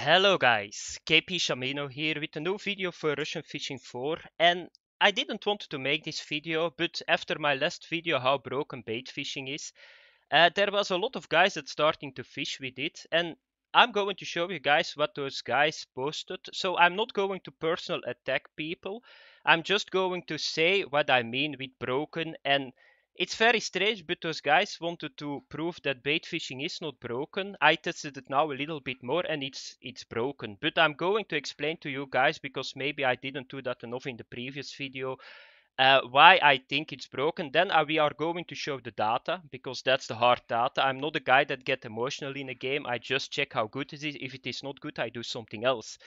Hello guys, KpShamino here with a new video for Russian Fishing 4, and I didn't want to make this video, but after my last video how broken bait fishing is, there was a lot of guys that starting to fish with it, and I'm going to show you guys what those guys posted. So I'm not going to personal attack people, I'm just going to say what I mean with broken. And it's very strange, but those guys wanted to prove that bait fishing is not broken. I tested it now a little bit more and it's broken, but I'm going to explain to you guys, because maybe I didn't do that enough in the previous video, why I think it's broken. Then we are going to show the data, because that's the hard data. I'm not a guy that get emotional in a game. I just check how good it is. If it is not good, I do something else,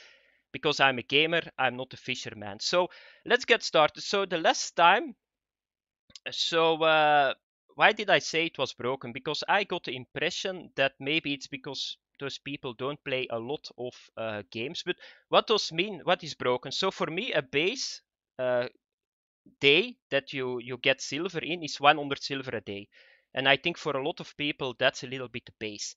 because I'm a gamer, I'm not a fisherman. So let's get started. So the last time, why did I say it was broken? Because I got the impression that maybe it's because those people don't play a lot of games. But what does mean? What is broken? So for me, a base uh, day that you get silver in is 100 silver a day, and I think for a lot of people that's a little bit base.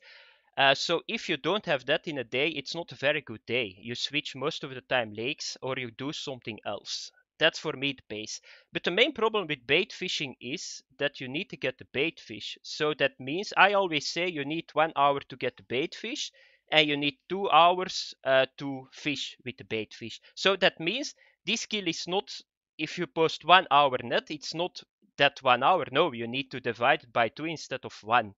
So if you don't have that in a day, it's not a very good day. You switch most of the time lakes or you do something else. That's for me the base. But the main problem with bait fishing is that you need to get the bait fish. So that means I always say you need 1 hour to get the bait fish, and you need 2 hours to fish with the bait fish. So that means this skill is not, if you post 1 hour net, it's not that 1 hour. No, you need to divide it by 2 instead of 1.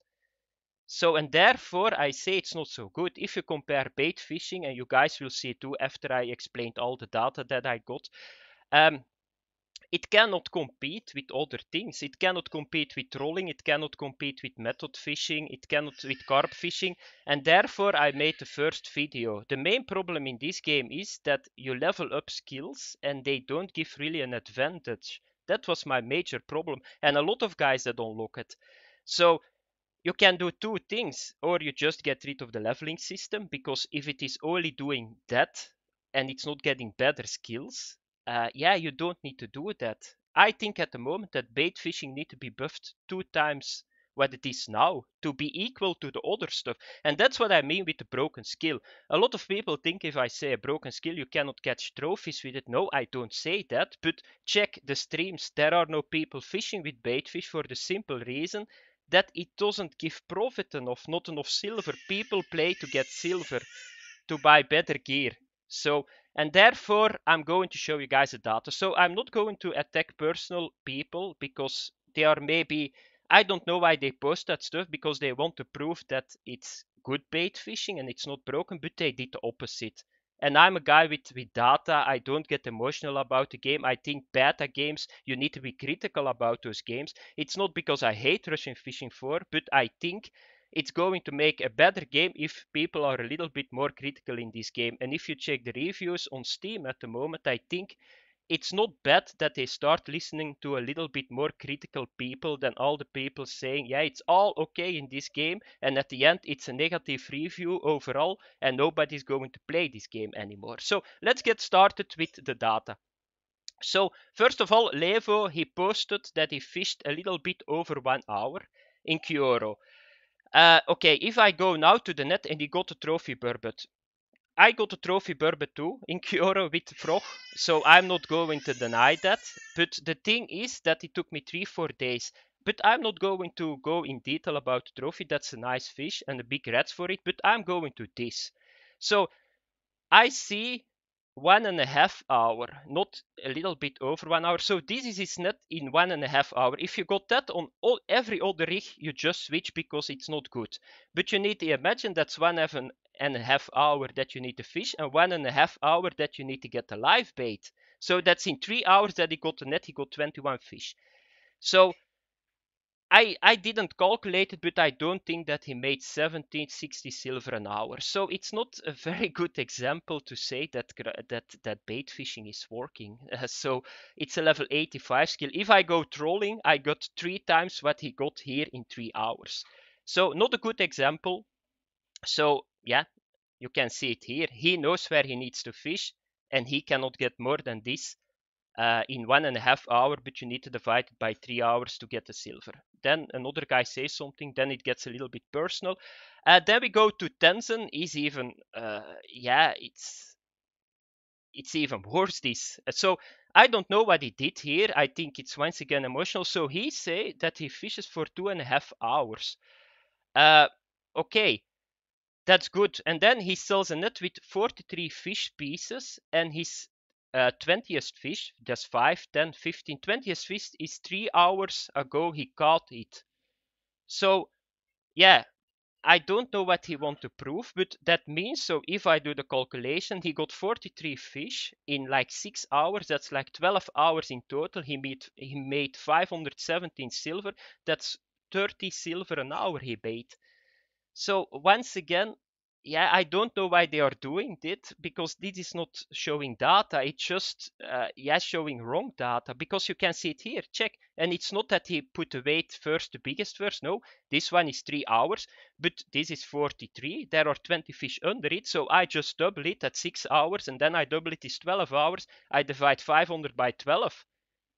So, and therefore I say it's not so good. If you compare bait fishing, and you guys will see too after I explained all the data that I got, um, it cannot compete with other things. It cannot compete with trolling, it cannot compete with method fishing, it cannot with carp fishing, and therefore I made the first video. The main problem in this game is that you level up skills and they don't give really an advantage. That was my major problem, and a lot of guys that don't look at. So you can do two things, or you just get rid of the leveling system, because if it is only doing that and it's not getting better skills, yeah, you don't need to do that. I think at the moment that bait fishing need to be buffed 2 times what it is now to be equal to the other stuff. And that's what I mean with the broken skill. A lot of people think if I say a broken skill you cannot catch trophies with it. No, I don't say that, but check the streams. There are no people fishing with bait fish for the simple reason that it doesn't give profit enough, not enough silver. People play to get silver, to buy better gear. So, and therefore I'm going to show you guys the data. So I'm not going to attack personal people, because they are maybe, I don't know why they post that stuff, because they want to prove that it's good bait fishing and it's not broken, but they did the opposite. And I'm a guy with data. I don't get emotional about the game. I think beta games, you need to be critical about those games. It's not because I hate Russian Fishing 4, but I think it's going to make a better game if people are a little bit more critical in this game. And if you check the reviews on Steam at the moment, I think it's not bad that they start listening to a little bit more critical people than all the people saying, yeah, it's all okay in this game, and at the end it's a negative review overall and nobody's going to play this game anymore. So let's get started with the data. So first of all, Levo, he posted that he fished a little bit over 1 hour in Kyoro. Okay, if I go now to the net and he got a trophy burbot, I got a trophy burbot too in Kyoro with frog, so I'm not going to deny that. But the thing is that it took me 3-4 days. But I'm not going to go in detail about the trophy. That's a nice fish and a big rats for it. But I'm going to this. So I see 1.5 hour, not a little bit over 1 hour. So this is his net in 1.5 hour. If you got that on every other rig, you just switch because it's not good. But you need to imagine that's 1.5 hour that you need to fish and 1.5 hour that you need to get a live bait. So that's in 3 hours that he got the net, he got 21 fish. So I didn't calculate it, but I don't think that he made 1760 silver an hour. So it's not a very good example to say that bait fishing is working. So it's a level 85 skill. If I go trolling, I got 3 times what he got here in 3 hours. So not a good example. So yeah, you can see it here. He knows where he needs to fish, and he cannot get more than this in 1.5 hours, but you need to divide it by 3 hours to get the silver. Then another guy says something, then it gets a little bit personal. Then we go to Tenzin. He's even, yeah, it's even worse. This, so I don't know what he did here. I think it's once again emotional. So he say that he fishes for 2.5 hours. Uh, okay, that's good. And then he sells a net with 43 fish pieces, and his 20th fish, that's 5, 10, 15, 20th fish is 3 hours ago he caught it. So, yeah, I don't know what he want to prove, but that means, so if I do the calculation, he got 43 fish in like 6 hours. That's like 12 hours in total. He made 517 silver. That's 30 silver an hour he made. So once again, yeah, I don't know why they are doing it, because this is not showing data. It's just, yeah, showing wrong data, because you can see it here. Check. And it's not that he put the weight first, the biggest first. No, this one is 3 hours, but this is 43. There are 20 fish under it. So I just double it at 6 hours, and then I double it is 12 hours. I divide 500 by 12.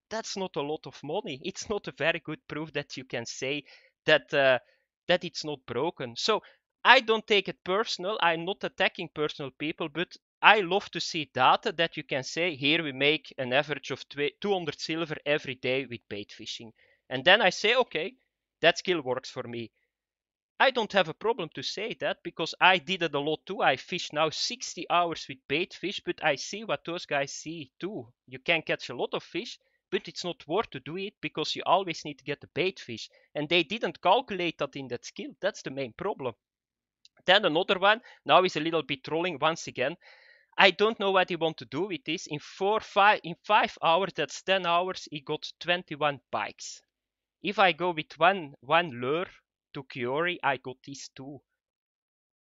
That's not a lot of money. It's not a very good proof that you can say that that it's not broken. So I don't take it personal. I'm not attacking personal people, but I love to see data that you can say, here we make an average of 200 silver every day with bait fishing. And then I say, okay, that skill works for me. I don't have a problem to say that, because I did it a lot too. I fish now 60 hours with bait fish, but I see what those guys see too. You can catch a lot of fish, but it's not worth to do it, because you always need to get the bait fish. And they didn't calculate that in that skill. That's the main problem. Then another one, now is a little bit trolling once again. I don't know what he want to do with this. In 5 hours, that's 10 hours, he got 21 pikes. If I go with one lure to Kiori, I got these two,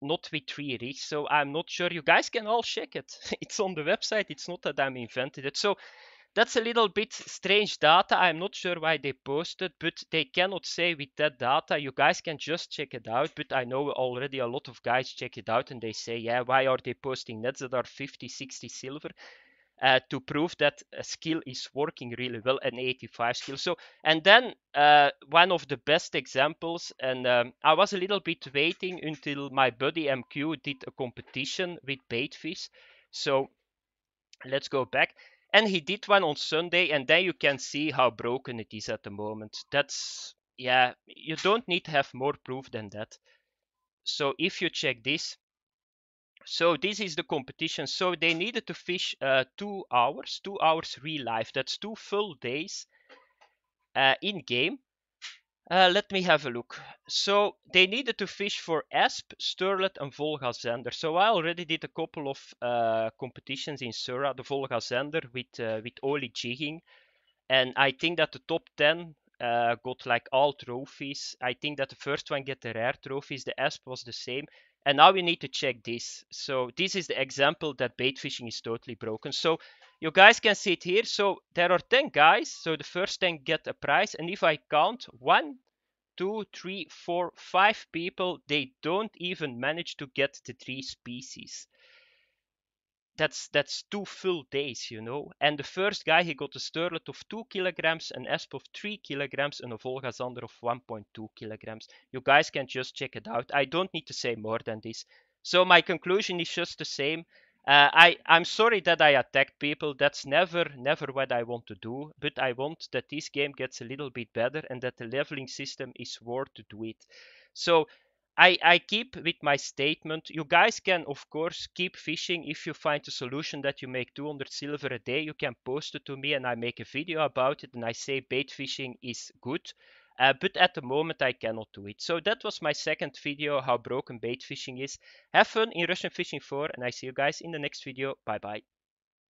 not with 3 rigs. So I'm not sure. You guys can all check it. It's on the website. It's not that I'm invented it. So that's a little bit strange data. I'm not sure why they posted, but they cannot say with that data. You guys can just check it out. But I know already a lot of guys check it out and they say, yeah, why are they posting nets that are 50, 60 silver? To prove that a skill is working really well, an 85 skill. So, and then one of the best examples, and I was a little bit waiting until my buddy MQ did a competition with baitfish. So let's go back. And he did one on Sunday, and then you can see how broken it is at the moment. That's, yeah, you don't need to have more proof than that. So if you check this, so this is the competition. So they needed to fish 2 hours real life. That's 2 full days in game. Let me have a look. So they needed to fish for Asp, Sterlet, and Volga Zender. So I already did a couple of competitions in Sura, the Volga Zender with Oli jigging, and I think that the top 10 got like all trophies. I think that the first one get the rare trophies. The Asp was the same. And now we need to check this. So this is the example that bait fishing is totally broken. So you guys can see it here. So there are 10 guys. So the first 10 get a prize. And if I count 1, 2, 3, 4, 5 people, they don't even manage to get the 3 species. That's 2 full days, you know. And the first guy, he got a sterlet of 2 kilograms, an asp of 3 kilograms, and a volga zander of 1.2 kilograms. You guys can just check it out. I don't need to say more than this. So my conclusion is just the same. I'm sorry that I attacked people. That's never what I want to do. But I want that this game gets a little bit better and that the leveling system is worth to do it. So I keep with my statement. You guys can, of course, keep fishing. If you find a solution that you make 200 silver a day, you can post it to me and I make a video about it and I say bait fishing is good. But at the moment, I cannot do it. So that was my second video, how broken bait fishing is. Have fun in Russian Fishing 4 and I see you guys in the next video. Bye bye.